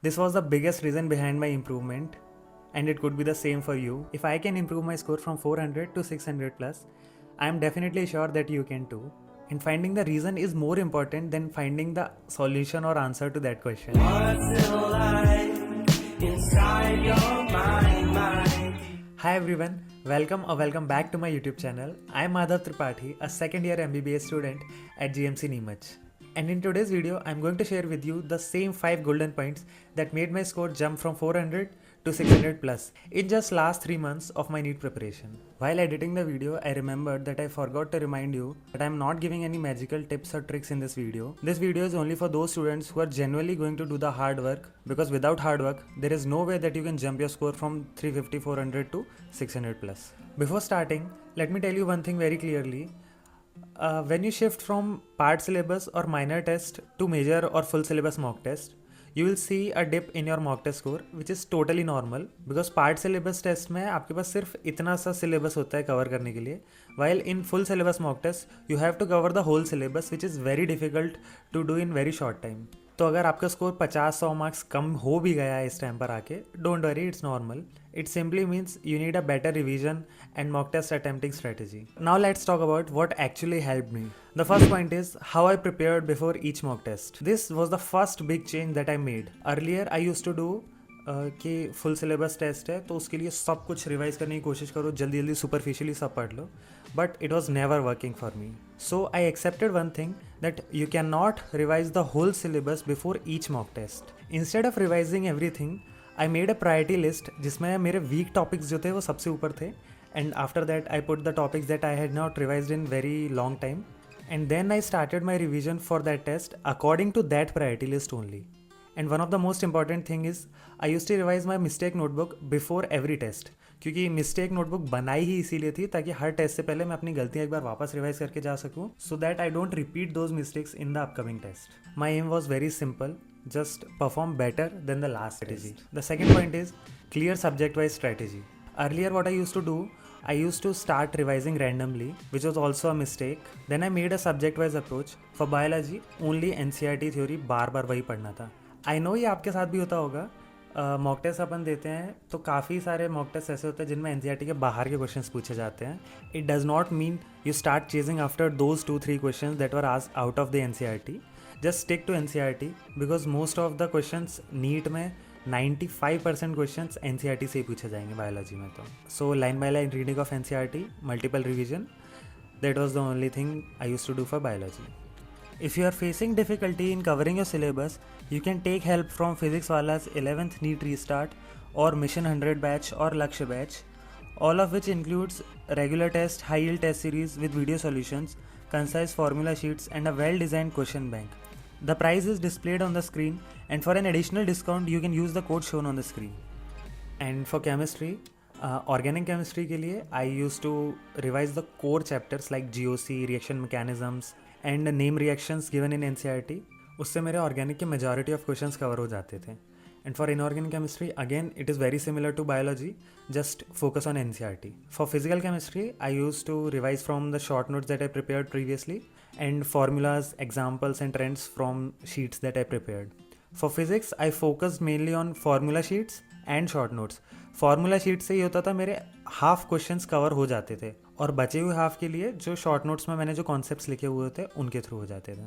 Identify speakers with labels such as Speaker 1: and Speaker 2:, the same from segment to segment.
Speaker 1: This was the biggest reason behind my improvement, and it could be the same for you. If I can improve my score from 400 to 600 plus, I am definitely sure that you can too. And finding the reason is more important than finding the solution or answer to that question. Hi everyone, welcome back to my YouTube channel. I am Madhav Tripathi, a second year MBBS student at GMC Neemuch. And in today's video, I'm going to share with you the same 5 golden points that made my score jump from 400 to 600 plus in just last 3 months of my NEET preparation. While editing the video, I remembered that I forgot to remind you that I'm not giving any magical tips or tricks in this video. This video is only for those students who are genuinely going to do the hard work, because without hard work, there is no way that you can jump your score from 350, 400 to 600 plus. Before starting, let me tell you one thing very clearly. When you shift from part syllabus or minor test to major or full syllabus mock test, you will see a dip in your mock test score, which is totally normal, because part syllabus test में आपके पास सिर्फ इतना सा syllabus होता है cover करने के लिए, while in full syllabus mock test you have to cover the whole syllabus, which is very difficult to do in very short time. तो अगर आपका स्कोर 50-100 मार्क्स कम हो भी गया है इस टाइम पर आके, don't worry, it's normal. It simply means you need a better revision and mock test attempting strategy. Now let's talk about what actually helped me. The first point is how I prepared before each mock test. This was the first big change that I made. Earlier I used to do कि full syllabus test है तो उसके लिए सब कुछ revise करने की कोशिश करो, जल्दी जल्दी सुपरफिशियली सब पढ़ लो, but it was never working for me. So I accepted one thing, that you can not revise the whole syllabus before each mock test. Instead of revising everything, I made a priority list जिसमें मेरे week topics जो थे वो सबसे ऊपर थे, and after that I put the topics that I had not revised in very long time, and then I started my revision for that test according to that priority list only. And one of the most important thing is I used to revise my mistake notebook before every test, क्योंकि mistake notebook बनाई ही इसीलिए थी ताकि हर test से पहले मैं अपनी गलतियां एक बार वापस रिवाइज करके जा सकूं, so that I don't repeat those mistakes in the upcoming test. My aim was very simple, just perform better than the last strategy. The second point is clear subject wise strategy. Earlier what I used to do, I used to start revising randomly, which was also a mistake. Then I made a subject wise approach. For biology, only NCERT theory बार बार वही पढ़ना था. I know ये आपके साथ भी होता होगा. Mock test अपन देते हैं तो काफ़ी सारे मॉक टेस्ट ऐसे होते हैं जिनमें एनसीईआरटी के बाहर के क्वेश्चंस पूछे जाते हैं. It does not mean you start chasing after those 2-3 questions that were asked out of the NCERT. Just stick to NCERT, because most of the questions NEET में 95% क्वेश्चंस एनसीईआरटी से ही पूछे जाएंगे बायोलॉजी में. तो so line by line reading of NCERT, multiple revision, that was the only thing I used to do for biology. If you are facing difficulty in covering your syllabus, you can take help from Physics Wala's 11th NEET Restart or Mission 100 batch or Lakshya batch, all of which includes regular test, high yield test series with video solutions, concise formula sheets and a well-designed question bank. The price is displayed on the screen, and for an additional discount you can use the code shown on the screen. And for chemistry, organic chemistry के लिए I used to revise the core chapters like GOC, reaction mechanisms and name reactions given in NCERT. उससे मेरे organic के majority of questions cover हो जाते थे. And for inorganic chemistry, again it is very similar to biology, just focus on NCERT. For physical chemistry, I used to revise from the short notes that I prepared previously and formulas, examples and trends from sheets that I prepared. For physics, I focused mainly on formula sheets and short notes. Formula sheet से ये होता था मेरे half questions cover हो जाते थे, और बचे हुए हाफ के लिए जो शॉर्ट नोट्स में मैंने जो कॉन्सेप्ट्स लिखे हुए थे उनके थ्रू हो जाते थे.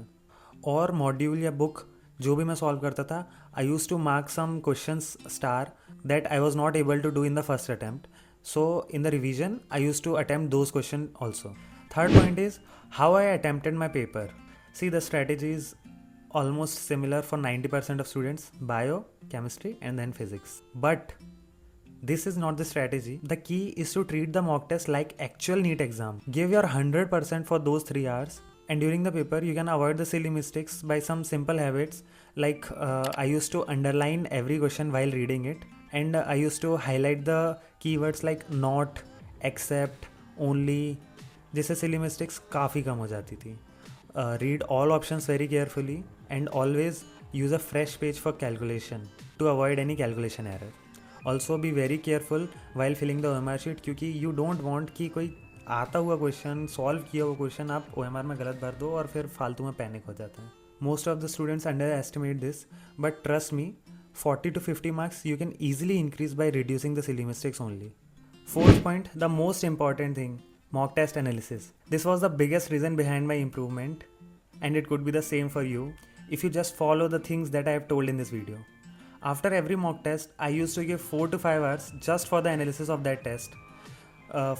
Speaker 1: और मॉड्यूल या बुक जो भी मैं सॉल्व करता था, I use to mark some questions star that I was not able to do in the first attempt. So in the revision I use to attempt those question also. Third point is how I attempted my paper. See the strategy is almost similar for 90% of students, bio, chemistry and then physics. But this is not the strategy. The key is to treat the mock test like actual NEET exam. Give your 100% for those 3 hours, and during the paper you can avoid the silly mistakes by some simple habits like I used to underline every question while reading it, and I used to highlight the keywords like not, except, only, जिससे silly mistakes काफ़ी कम हो जाती थी. Read all options very carefully and always use a fresh page for calculation to avoid any calculation error. Also be very careful while filling the OMR sheet, क्योंकि you don't want कि कोई आता हुआ question, solve किया हुआ question आप OMR में गलत भर दो और फिर फालतू में पैनिक हो जाता है. Most of the students underestimate this, but trust me, 40 to 50 marks you can easily increase by reducing the silly mistakes only. Fourth point, the most important thing, mock test analysis. This was the biggest reason behind my improvement, and it could be the same for you if you just follow the things that I have told in this video. After every mock test, I used to give 4 to 5 hours just for the analysis of that test.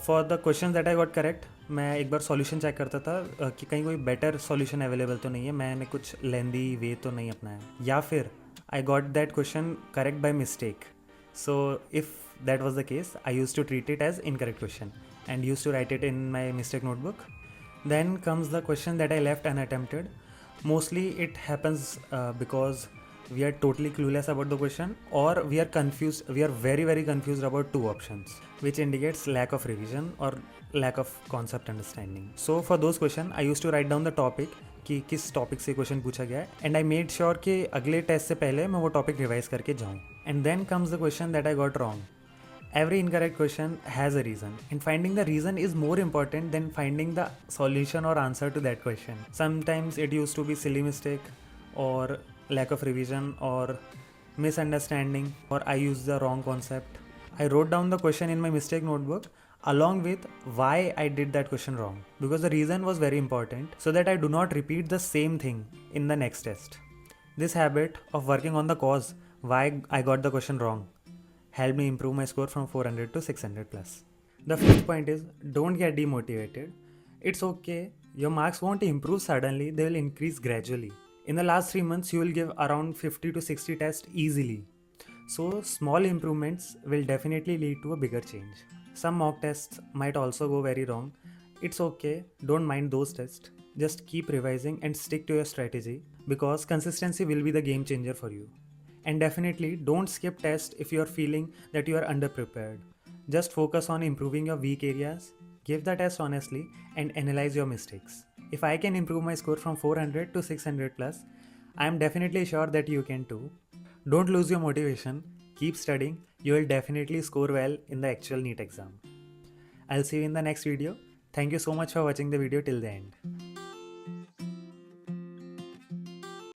Speaker 1: For the questions that I got correct, मैं एक बार solution check करता था कि कहीं कोई better solution available तो नहीं है, मैंने कुछ लेंदी वे तो नहीं अपनाया, या फिर I got that question correct by mistake. So if that was the case, I used to treat it as incorrect question and used to write it in my mistake notebook. Then comes the question that I left unattempted. Mostly it happens because we are totally clueless about the question, or we are confused, we are very confused about two options, which indicates lack of revision or lack of concept understanding. So for those questions I used to write down the topic कि किस topic से question पूछा गया है, and I made sure कि अगले test से पहले मैं वो टॉपिक रिवाइज करके जाऊँ. And then comes the question that I got wrong. Every incorrect question has a reason, and finding the reason is more important than finding the solution or answer to that question. Sometimes it used to be silly mistake or lack of revision or misunderstanding, or I used the wrong concept. I wrote down the question in my mistake notebook along with why I did that question wrong, because the reason was very important so that I do not repeat the same thing in the next test. This habit of working on the cause why I got the question wrong helped me improve my score from 400 to 600 plus. The fifth point is, don't get demotivated. It's okay, your marks won't improve suddenly, they will increase gradually. In the last 3 months, you will give around 50 to 60 tests easily. So small improvements will definitely lead to a bigger change. Some mock tests might also go very wrong. It's okay, don't mind those tests. Just keep revising and stick to your strategy, because consistency will be the game changer for you. And definitely don't skip tests if you are feeling that you are underprepared. Just focus on improving your weak areas, give the test honestly, and analyze your mistakes. If I can improve my score from 400 to 600 plus, I am definitely sure that you can too. Don't lose your motivation, keep studying, you will definitely score well in the actual NEET exam. I'll see you in the next video. Thank you so much for watching the video till the end.